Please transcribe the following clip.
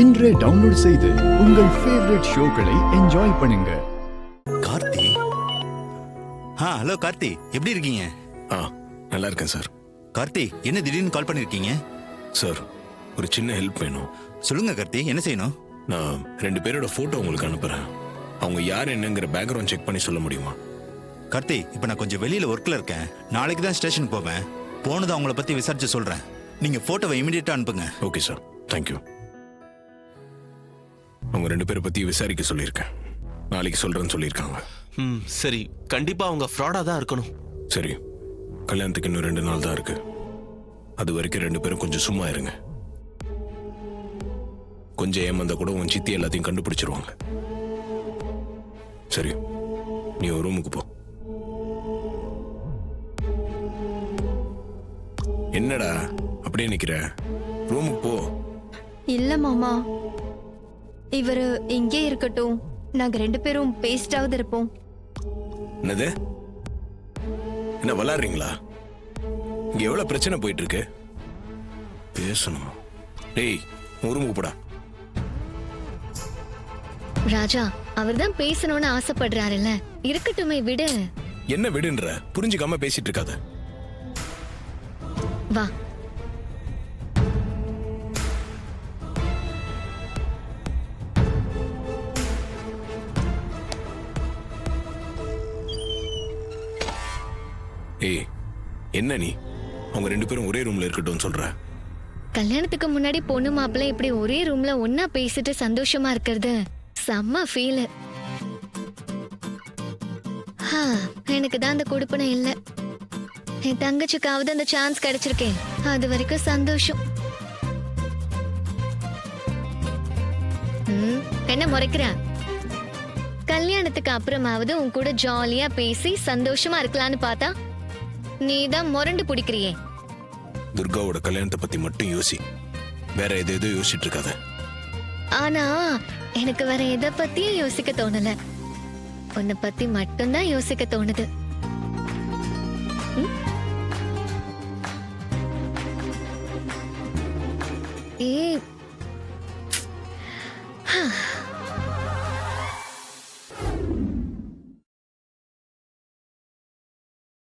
இன்றே டவுன்லோட் செய்து உங்கள் ஃபேவரட் ஷோக்களை என்ஜாய் பண்ணுங்க. கார்த்தி. ஹலோ கார்த்தி, எப்படி இருக்கீங்க? நல்லா இருக்கேன் சார். கார்த்தி, என்ன திடீர்னு கால் பண்ணிருக்கீங்க? சார், ஒரு சின்ன ஹெல்ப் வேணும். சொல்லுங்க கார்த்தி, என்ன செய்யணும்? நான் 2 பேரோட போட்டோ உங்களுக்கு அனுப்புறேன். அவங்க யார் என்னங்கிற பேக்ரவுண்ட் செக் பண்ணி சொல்ல முடியுமா? கார்த்தி, இப்போ நான் கொஞ்சம் வெளியில ஒர்க்ல இருக்கேன். நாளைக்கு தான் ஸ்டேஷன் போவேன். போனது அவங்கள பத்தி விசாரிச்சு சொல்றேன். நீங்க போட்டோவை இமிடியேட்டா அனுப்புங்க. Okay sir, thank you. அவங்க 2 பேரை பத்தி விசாரிக்க சொல்லியிருக்கேன். நாளைக்கு சொல்றேன்னு சொல்லியிருக்காங்க. சரி, கண்டிப்பா அவங்க ஃப்ராடா தான் இருக்கணும். சரி, கல்யாணத்துக்கு இன்னும் 2 நாள் தான் இருக்கு. அது வரைக்கும் 2 பேரும் கொஞ்சம் சும்மா இருங்க. கொஞ்சம் ஏமாந்தா கூட உன் சித்தி எல்லாத்தையும் கண்டுபிடிச்சிருவாங்க. சரி, நீ ஒரு ரூமுக்கு போ. என்னடா அப்படியே நிக்கிற? ரூமுக்கு போ. இல்ல மாமா, இவரு இங்கே இருக்கட்டும். நாங்க 2 பேரும் பேஸ்டாவது இருப்போம். என்னது? என்ன விளாடுறீங்களா? இங்க எவ்வளவு பிரச்சனை போயிட்டு இருக்கு. பேசணும். டேய், ரூமுக்கு போடா. ராஜா, அவர்தான் பேசணும்னு ஆசைப்படுறாருல்ல, இருக்கட்டுமே, விடு. என்ன விடுன்ற? புரிஞ்சுக்காம பேசிட்டு இருக்காத. வா. ஏய், என்ன நீ? அவங்க 2 பேரும் ஒரே ரூம்ல இருக்கட்டும் சொல்ற? கல்யாணத்துக்கு முன்னாடி பொண்ணு மாப்பிள்ளை இப்படி ஒரே ரூம்ல ஒன்னா பேசிட்டு சந்தோஷமா இருக்கிறது செம்ம ஃபீல். எனக்கு தான் அந்த கொடுப்பனை இல்ல. என் தங்கச்சிக்காவது அந்த சான்ஸ் கிடைச்சிருக்கேன். அது வரைக்கும் சந்தோஷம். என்ன முறைக்கிற? கல்யாணத்துக்கு அப்புறமாவது உன் கூட ஜாலியா பேசி சந்தோஷமா இருக்கலாம்னு பார்த்தா நீதான் முரண்டு பிடிக்கிறியே. துர்காவோட கல்யாணத்தை பத்தி மட்டும் யோசி, வேற எதோ யோசிச்சுட்டு இருக்காத. ஆனா எனக்கு வேற எதை பத்தியும் யோசிக்க தோணல. உன்னை பத்தி மட்டும்தான் யோசிக்க தோணுது. ஏ